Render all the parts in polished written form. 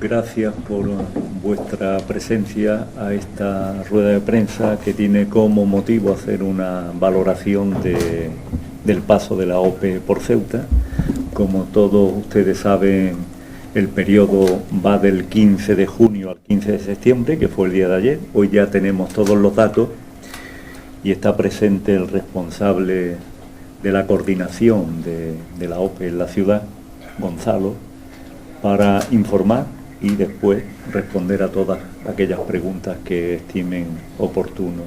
Gracias por vuestra presencia a esta rueda de prensa que tiene como motivo hacer una valoración del paso de la OPE por Ceuta. Como todos ustedes saben, el periodo va del 15 de junio al 15 de septiembre, que fue el día de ayer. Hoy ya tenemos todos los datos y está presente el responsable de la coordinación de la OPE en la ciudad, Gonzalo, para informar y después responder a todas aquellas preguntas que estimen oportuno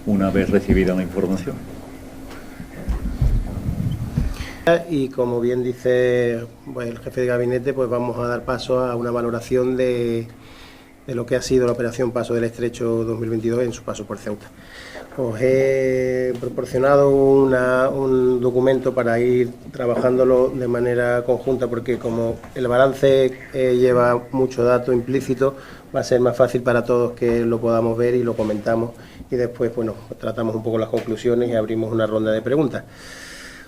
una vez recibida la información. Y como bien dice el jefe de gabinete, pues vamos a dar paso a una valoración de lo que ha sido la operación Paso del Estrecho 2022 en su paso por Ceuta. Os he proporcionado un documento para ir trabajándolo de manera conjunta, porque como el balance lleva mucho dato implícito, va a ser más fácil para todos que lo podamos ver y lo comentamos, y después tratamos un poco las conclusiones y abrimos una ronda de preguntas.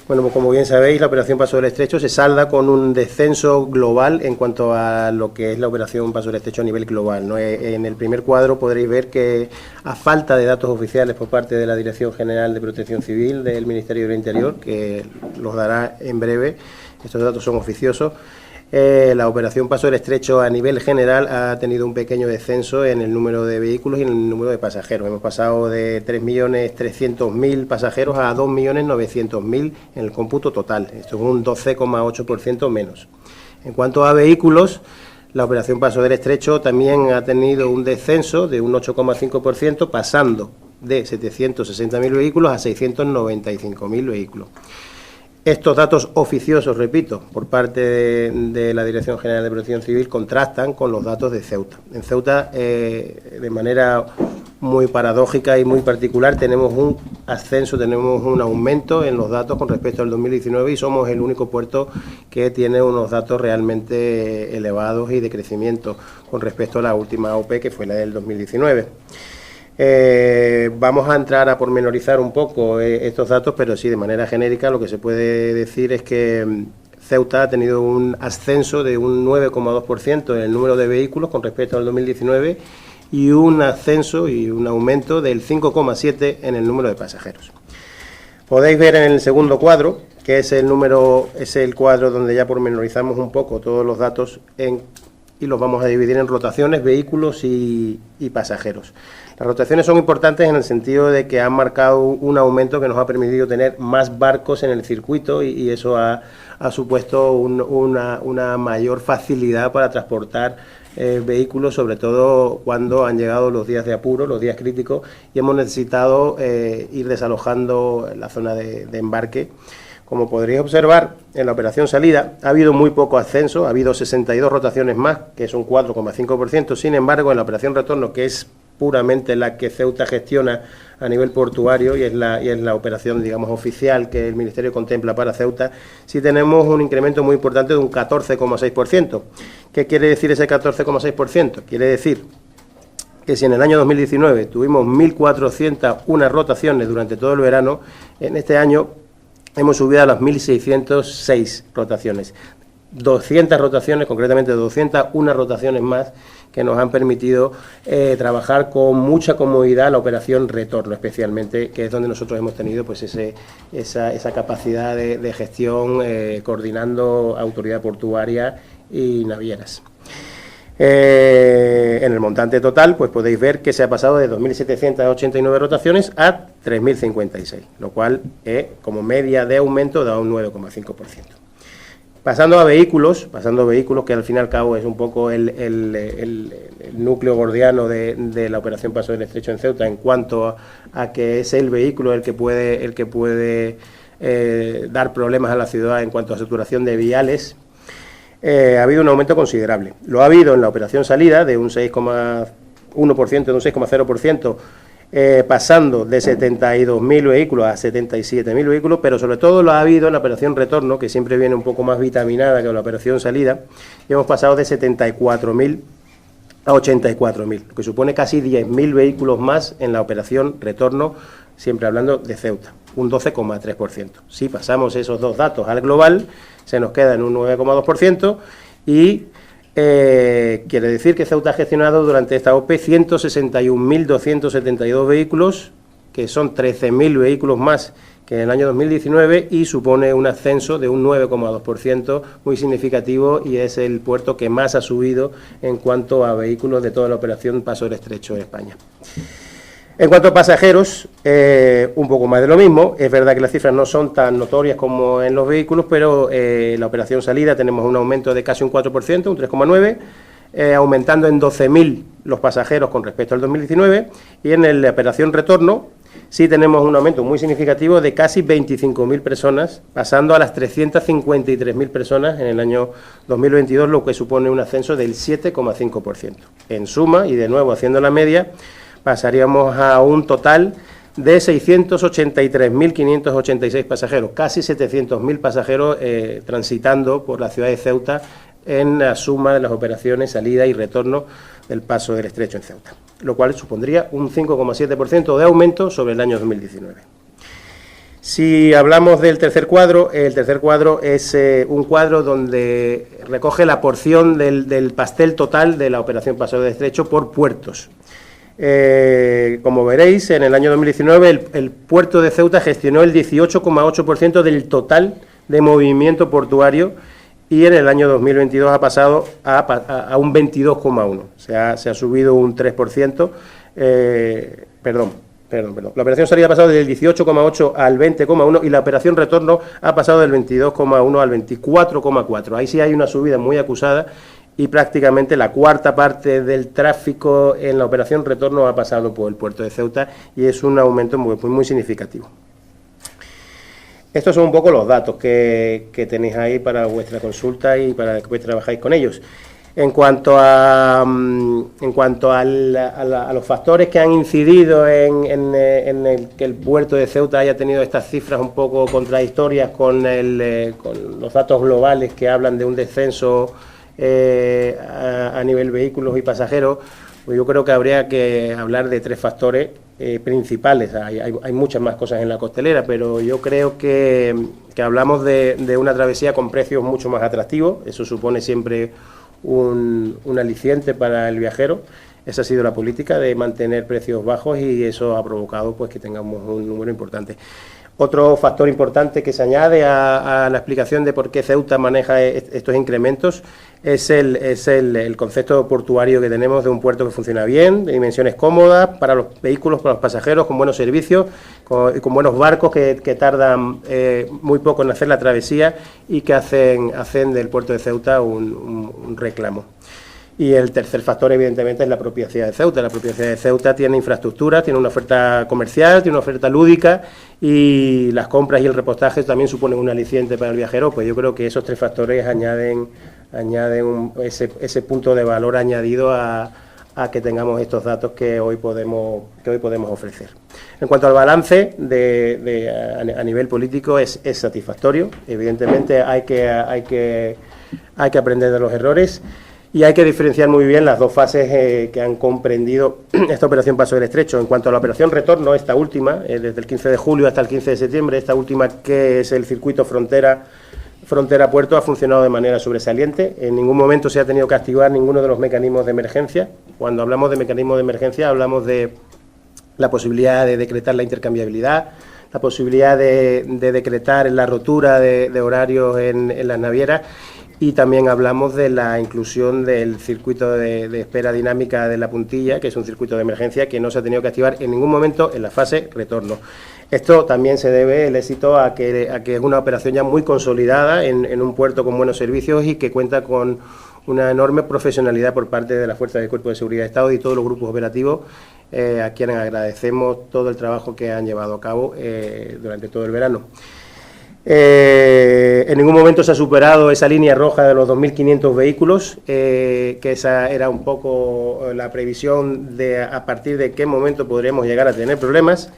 Bueno, pues como bien sabéis, la operación Paso del Estrecho se salda con un descenso global en cuanto a lo que es la operación Paso del Estrecho a nivel global, ¿no? En el primer cuadro podréis ver que, a falta de datos oficiales por parte de la Dirección General de Protección Civil del Ministerio del Interior, que los dará en breve, estos datos son oficiosos, la operación Paso del Estrecho a nivel general ha tenido un pequeño descenso en el número de vehículos y en el número de pasajeros. Hemos pasado de 3.300.000 pasajeros a 2.900.000 en el cómputo total. Esto es un 12,8% menos. En cuanto a vehículos, la operación Paso del Estrecho también ha tenido un descenso de un 8,5%, pasando de 760.000 vehículos a 695.000 vehículos. Estos datos oficiosos, repito, por parte de la Dirección General de Protección Civil contrastan con los datos de Ceuta. En Ceuta, de manera muy paradójica y muy particular, tenemos un ascenso, tenemos un aumento en los datos con respecto al 2019 y somos el único puerto que tiene unos datos realmente elevados y de crecimiento con respecto a la última OPE, que fue la del 2019. Vamos a entrar a pormenorizar un poco estos datos, pero sí, de manera genérica, lo que se puede decir es que Ceuta ha tenido un ascenso de un 9,2% en el número de vehículos con respecto al 2019 y un ascenso y un aumento del 5,7% en el número de pasajeros. Podéis ver en el segundo cuadro, que es el cuadro donde ya pormenorizamos un poco todos los datos y los vamos a dividir en rotaciones, vehículos y pasajeros. Las rotaciones son importantes en el sentido de que han marcado un aumento que nos ha permitido tener más barcos en el circuito y eso ha supuesto una mayor facilidad para transportar vehículos, sobre todo cuando han llegado los días de apuro, los días críticos, y hemos necesitado ir desalojando la zona de embarque. Como podréis observar, en la operación salida ha habido muy poco ascenso, ha habido 62 rotaciones más, que es un 4,5%. Sin embargo, en la operación retorno, que es puramente la que Ceuta gestiona a nivel portuario y es la operación, digamos, oficial que el Ministerio contempla para Ceuta, sí tenemos un incremento muy importante de un 14,6%. ¿Qué quiere decir ese 14,6%? Quiere decir que si en el año 2019 tuvimos 1.401 rotaciones durante todo el verano, en este año hemos subido a las 1.606 rotaciones. 200 rotaciones, concretamente 201 rotaciones más, que nos han permitido trabajar con mucha comodidad la operación retorno, especialmente, que es donde nosotros hemos tenido pues esa capacidad de gestión coordinando autoridad portuaria y navieras. En el montante total, pues podéis ver que se ha pasado de 2.789 rotaciones a 3.056, lo cual como media de aumento da un 9,5%. Pasando a vehículos, que al fin y al cabo es un poco el núcleo gordiano de la operación Paso del Estrecho en Ceuta, en cuanto a que es el vehículo el que puede dar problemas a la ciudad en cuanto a saturación de viales. Ha habido un aumento considerable. Lo ha habido en la operación salida de un 6,1%, de un 6,0%, pasando de 72.000 vehículos a 77.000 vehículos, pero sobre todo lo ha habido en la operación retorno, que siempre viene un poco más vitaminada que la operación salida, y hemos pasado de 74.000 a 84.000, lo que supone casi 10.000 vehículos más en la operación retorno, siempre hablando de Ceuta, un 12,3%. Si pasamos esos dos datos al global, se nos queda en un 9,2% y Quiere decir que Ceuta ha gestionado durante esta OPE 161.272 vehículos, que son 13.000 vehículos más que en el año 2019 y supone un ascenso de un 9,2% muy significativo, y es el puerto que más ha subido en cuanto a vehículos de toda la operación Paso del Estrecho en España. En cuanto a pasajeros, un poco más de lo mismo. Es verdad que las cifras no son tan notorias como en los vehículos, pero la operación salida tenemos un aumento de casi un 4%, un 3,9%, aumentando en 12.000 los pasajeros con respecto al 2019, y en la operación retorno sí tenemos un aumento muy significativo de casi 25.000 personas, pasando a las 353.000 personas en el año 2022, lo que supone un ascenso del 7,5%. En suma, y de nuevo haciendo la media, pasaríamos a un total de 683.586 pasajeros, casi 700.000 pasajeros transitando por la ciudad de Ceuta en la suma de las operaciones salida y retorno del Paso del Estrecho en Ceuta, lo cual supondría un 5,7% de aumento sobre el año 2019. Si hablamos del tercer cuadro, el tercer cuadro es un cuadro donde recoge la porción del pastel total de la operación Paso del Estrecho por puertos. Como veréis, en el año 2019 el puerto de Ceuta gestionó el 18,8% del total de movimiento portuario, y en el año 2022 ha pasado a un 22,1%, o sea, se ha subido un 3%, perdón. La operación salida ha pasado del 18,8 al 20,1 y la operación retorno ha pasado del 22,1 al 24,4. Ahí sí hay una subida muy acusada, y prácticamente la cuarta parte del tráfico en la operación retorno ha pasado por el puerto de Ceuta, y es un aumento muy significativo. Estos son un poco los datos que tenéis ahí para vuestra consulta y para que trabajáis con ellos. En cuanto a los factores que han incidido en el que el puerto de Ceuta haya tenido estas cifras un poco contradictorias con los datos globales que hablan de un descenso a nivel vehículos y pasajeros, pues yo creo que habría que hablar de tres factores principales. Hay muchas más cosas en la costelera, pero yo creo que hablamos de una travesía con precios mucho más atractivos. Eso supone siempre un aliciente para el viajero. Esa ha sido la política, de mantener precios bajos, y eso ha provocado pues que tengamos un número importante. Otro factor importante que se añade a la explicación de por qué Ceuta maneja estos incrementos es el concepto portuario que tenemos, de un puerto que funciona bien, de dimensiones cómodas para los vehículos, para los pasajeros, con buenos servicios, con buenos barcos que tardan muy poco en hacer la travesía y que hacen del puerto de Ceuta un reclamo. Y el tercer factor, evidentemente, es la propia ciudad de Ceuta. La propia ciudad de Ceuta tiene infraestructura, tiene una oferta comercial, tiene una oferta lúdica, y las compras y el repostaje también suponen un aliciente para el viajero. Pues yo creo que esos tres factores añaden ese punto de valor añadido a que tengamos estos datos que hoy podemos ofrecer. En cuanto al balance a nivel político, es satisfactorio. Evidentemente hay que aprender de los errores. Y hay que diferenciar muy bien las dos fases que han comprendido esta operación Paso del Estrecho. En cuanto a la operación retorno, esta última, desde el 15 de julio hasta el 15 de septiembre, esta última, que es el circuito frontera-puerto, ha funcionado de manera sobresaliente. En ningún momento se ha tenido que activar ninguno de los mecanismos de emergencia. Cuando hablamos de mecanismos de emergencia, hablamos de la posibilidad de decretar la intercambiabilidad, la posibilidad de decretar la rotura de horarios en las navieras, y también hablamos de la inclusión del circuito de espera dinámica de la Puntilla, que es un circuito de emergencia que no se ha tenido que activar en ningún momento en la fase retorno. Esto también se debe el éxito a que es una operación ya muy consolidada en un puerto con buenos servicios y que cuenta con una enorme profesionalidad por parte de las fuerzas del Cuerpo de Seguridad de Estado y todos los grupos operativos, a quienes agradecemos todo el trabajo que han llevado a cabo durante todo el verano. En ningún momento se ha superado esa línea roja de los 2.500 vehículos, que esa era un poco la previsión de a partir de qué momento podríamos llegar a tener problemas,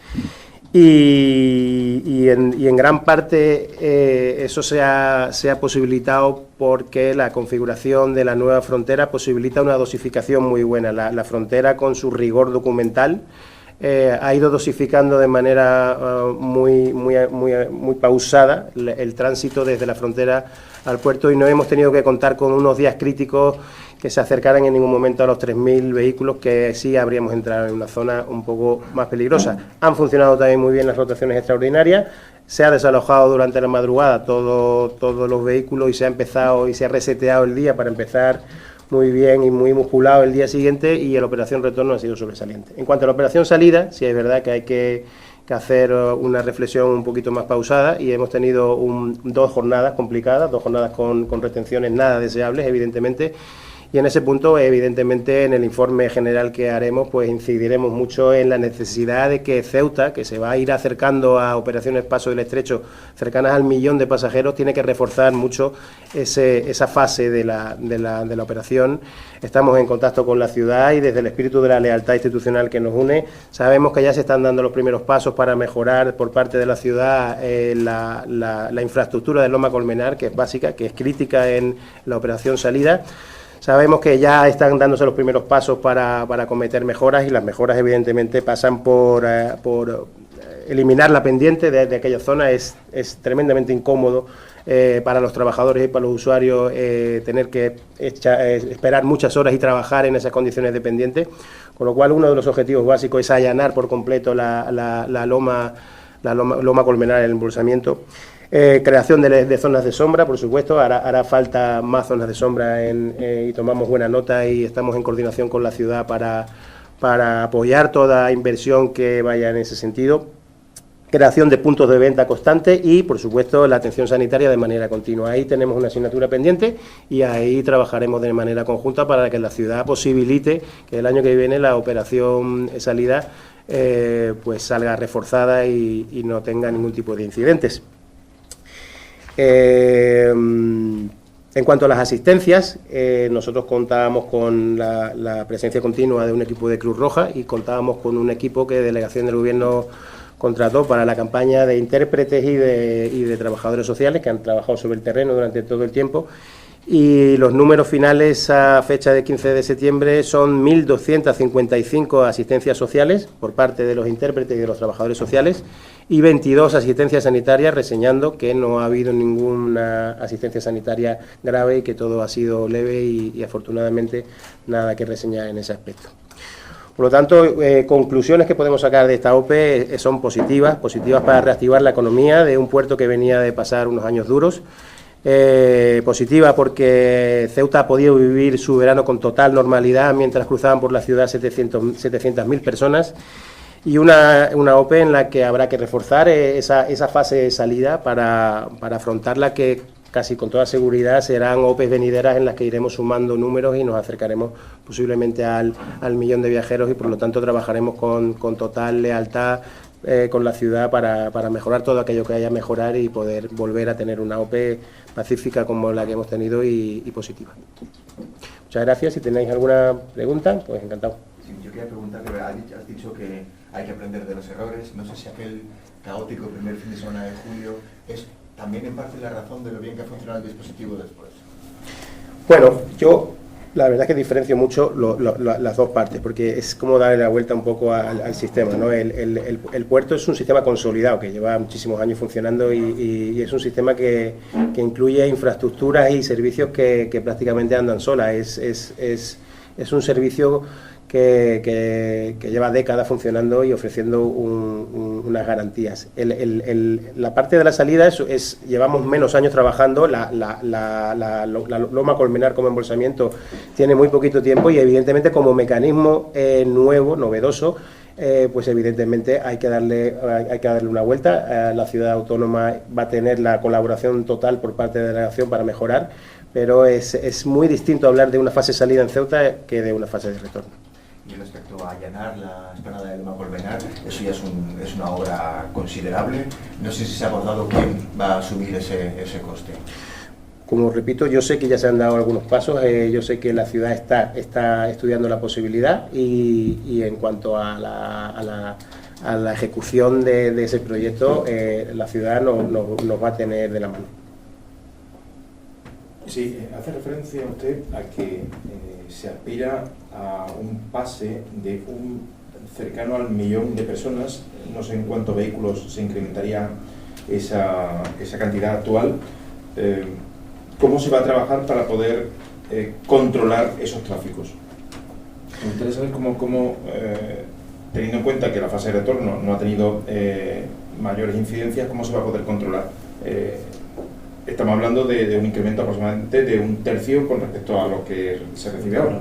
y en gran parte eso se ha posibilitado porque la configuración de la nueva frontera posibilita una dosificación muy buena. La frontera, con su rigor documental, ha ido dosificando de manera muy pausada el tránsito desde la frontera al puerto y no hemos tenido que contar con unos días críticos que se acercaran en ningún momento a los 3.000 vehículos, que sí habríamos entrado en una zona un poco más peligrosa. Han funcionado también muy bien las rotaciones extraordinarias, se ha desalojado durante la madrugada todos los vehículos y se ha empezado y se ha reseteado el día para empezar muy bien y muy musculado el día siguiente, y la operación retorno ha sido sobresaliente. En cuanto a la operación salida, sí es verdad que hay que hacer una reflexión un poquito más pausada, y hemos tenido dos jornadas complicadas, dos jornadas con retenciones nada deseables, evidentemente. Y en ese punto, evidentemente, en el informe general que haremos, pues incidiremos mucho en la necesidad de que Ceuta, que se va a ir acercando a operaciones Paso del Estrecho cercanas al 1.000.000 de pasajeros, tiene que reforzar mucho esa fase de la operación. Estamos en contacto con la ciudad y desde el espíritu de la lealtad institucional que nos une, sabemos que ya se están dando los primeros pasos para mejorar por parte de la ciudad la infraestructura de Loma Colmenar, que es básica, que es crítica en la operación salida. Sabemos que ya están dándose los primeros pasos para cometer mejoras, y las mejoras evidentemente pasan por eliminar la pendiente de aquella zona. Es tremendamente incómodo para los trabajadores y para los usuarios tener que esperar muchas horas y trabajar en esas condiciones de pendiente, con lo cual uno de los objetivos básicos es allanar por completo la loma Colmenar, el embolsamiento. Creación de zonas de sombra, por supuesto, hará falta más zonas de sombra y tomamos buena nota y estamos en coordinación con la ciudad para apoyar toda inversión que vaya en ese sentido. Creación de puntos de venta constante y, por supuesto, la atención sanitaria de manera continua. Ahí tenemos una asignatura pendiente y ahí trabajaremos de manera conjunta para que la ciudad posibilite que el año que viene la operación salida pues salga reforzada y no tenga ningún tipo de incidentes. En cuanto a las asistencias, nosotros contábamos con la presencia continua de un equipo de Cruz Roja y contábamos con un equipo que Delegación del Gobierno contrató para la campaña de intérpretes y de trabajadores sociales que han trabajado sobre el terreno durante todo el tiempo, y los números finales a fecha de 15 de septiembre son 1.255 asistencias sociales por parte de los intérpretes y de los trabajadores sociales y 22 asistencias sanitarias, reseñando que no ha habido ninguna asistencia sanitaria grave y que todo ha sido leve y afortunadamente nada que reseñar en ese aspecto. Por lo tanto, conclusiones que podemos sacar de esta OPE son positivas para reactivar la economía de un puerto que venía de pasar unos años duros. Positiva porque Ceuta ha podido vivir su verano con total normalidad mientras cruzaban por la ciudad 700.000 personas, y una OPE en la que habrá que reforzar esa fase de salida para afrontarla, que casi con toda seguridad serán OPEs venideras en las que iremos sumando números y nos acercaremos posiblemente al 1.000.000 de viajeros, y por lo tanto trabajaremos con total lealtad con la ciudad para mejorar todo aquello que haya que mejorar y poder volver a tener una OPE pacífica como la que hemos tenido y positiva. Muchas gracias. Si tenéis alguna pregunta, pues encantado. Sí, yo quería preguntarle, has dicho que hay que aprender de los errores. No sé si aquel caótico primer fin de semana de julio es también en parte la razón de lo bien que ha funcionado el dispositivo después. Bueno, yo la verdad es que diferencio mucho las dos partes, porque es como darle la vuelta un poco al sistema, ¿no? El puerto es un sistema consolidado que lleva muchísimos años funcionando y es un sistema que incluye infraestructuras y servicios que prácticamente andan solas. Es un servicio que lleva décadas funcionando y ofreciendo unas garantías. La parte de la salida llevamos menos años trabajando. La Loma Colmenar como embolsamiento tiene muy poquito tiempo y evidentemente como mecanismo nuevo, novedoso, pues evidentemente hay que darle una vuelta. La ciudad autónoma va a tener la colaboración total por parte de la delegación para mejorar, pero es muy distinto hablar de una fase de salida en Ceuta que de una fase de retorno. Y respecto a allanar la esplanada de Loma Colmenar, eso ya es una obra considerable. No sé si se ha abordado quién va a asumir ese coste. Como repito, yo sé que ya se han dado algunos pasos, yo sé que la ciudad está estudiando la posibilidad y en cuanto a la ejecución de ese proyecto, la ciudad nos va a tener de la mano. Sí, hace referencia usted a que se aspira a un pase de un cercano al 1.000.000 de personas. No sé en cuántos vehículos se incrementaría esa cantidad actual. ¿Cómo se va a trabajar para poder controlar esos tráficos? Me gustaría saber cómo teniendo en cuenta que la fase de retorno no ha tenido mayores incidencias, ¿cómo se va a poder controlar? Estamos hablando de un incremento aproximadamente de 1/3 con respecto a lo que se recibe ahora.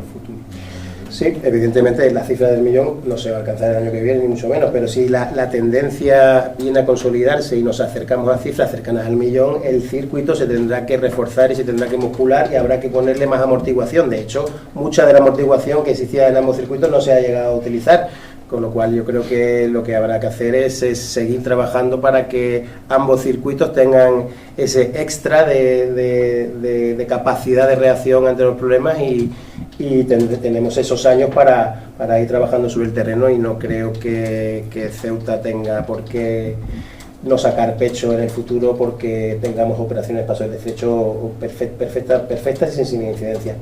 Sí, evidentemente la cifra del 1.000.000 no se va a alcanzar el año que viene, ni mucho menos, pero si la tendencia viene a consolidarse y nos acercamos a cifras cercanas al 1.000.000, el circuito se tendrá que reforzar y se tendrá que muscular y habrá que ponerle más amortiguación. De hecho, mucha de la amortiguación que existía en ambos circuitos no se ha llegado a utilizar, con lo cual yo creo que lo que habrá que hacer es seguir trabajando para que ambos circuitos tengan ese extra de capacidad de reacción ante los problemas y tenemos esos años para ir trabajando sobre el terreno, y no creo que Ceuta tenga por qué no sacar pecho en el futuro porque tengamos operaciones paso del estrecho perfectas y sin incidencia.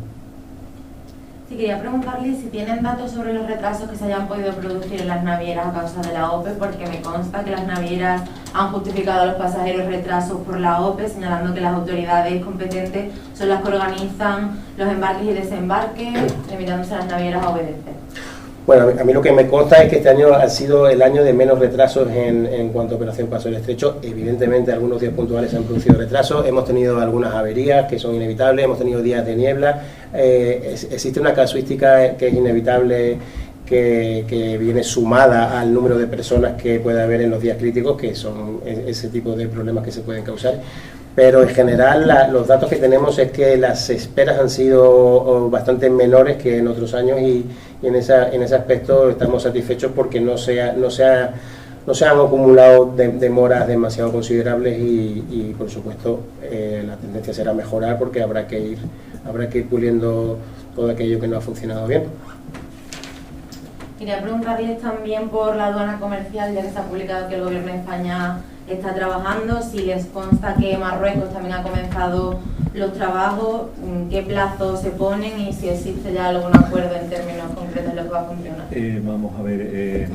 Sí, quería preguntarle si tienen datos sobre los retrasos que se hayan podido producir en las navieras a causa de la OPE, porque me consta que las navieras han justificado a los pasajeros retrasos por la OPE, señalando que las autoridades competentes son las que organizan los embarques y desembarques, limitándose a las navieras a obedecer. Bueno, a mí lo que me consta es que este año ha sido el año de menos retrasos en cuanto a Operación Paso del Estrecho. Evidentemente, algunos días puntuales se han producido retrasos, hemos tenido algunas averías que son inevitables, hemos tenido días de niebla. Existe una casuística que es inevitable, que viene sumada al número de personas que puede haber en los días críticos, que son ese tipo de problemas que se pueden causar. Pero en general los datos que tenemos es que las esperas han sido bastante menores que en otros años, y en ese aspecto estamos satisfechos porque no se han acumulado demoras demasiado considerables y por supuesto la tendencia será mejorar porque habrá que ir puliendo todo aquello que no ha funcionado bien. Quería preguntarles también por la aduana comercial, ya que se ha publicado que el Gobierno de España está trabajando, si les consta que Marruecos también ha comenzado los trabajos, qué plazos se ponen y si existe ya algún acuerdo en términos concretos de lo que va a funcionar. Vamos a ver,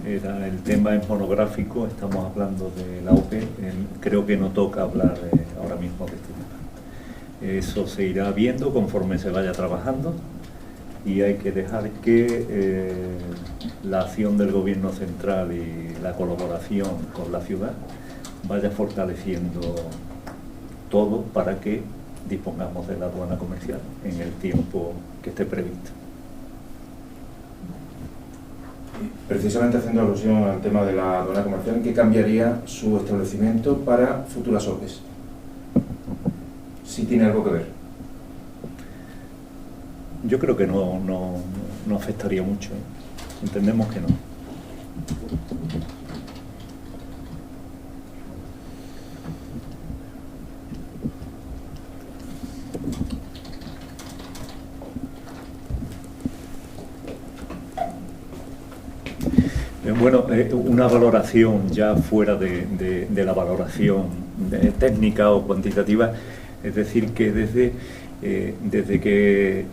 el tema es monográfico, estamos hablando de la OPE, creo que no toca hablar ahora mismo de este tema. Eso se irá viendo conforme se vaya trabajando, y hay que dejar que la acción del Gobierno central y la colaboración con la ciudad vaya fortaleciendo todo para que dispongamos de la aduana comercial en el tiempo que esté previsto. Precisamente haciendo alusión al tema de la aduana comercial, ¿en qué cambiaría su establecimiento para futuras OPEs? Si tiene algo que ver. Yo creo que no afectaría mucho, ¿eh? Entendemos que no. Bueno, una valoración ya fuera de la valoración técnica o cuantitativa, es decir, que desde que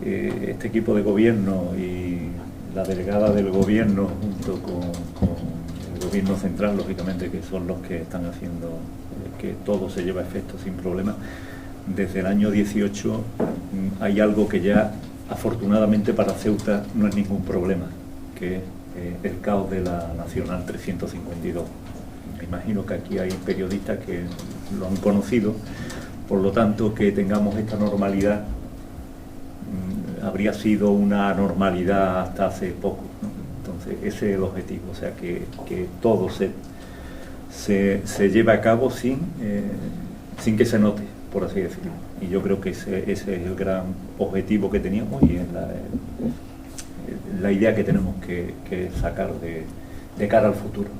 este equipo de gobierno y la delegada del gobierno junto con el gobierno central, lógicamente, que son los que están haciendo que todo se lleve a efecto sin problema, desde el año 18 hay algo que ya afortunadamente para Ceuta no es ningún problema, que es el caos de la Nacional 352. Me imagino que aquí hay periodistas que lo han conocido. Por lo tanto, que tengamos esta normalidad habría sido una anormalidad hasta hace poco, ¿no? Entonces, ese es el objetivo, o sea, que todo se lleve a cabo sin que se note, por así decirlo. Y yo creo que ese es el gran objetivo que teníamos y es la idea que tenemos que sacar de cara al futuro.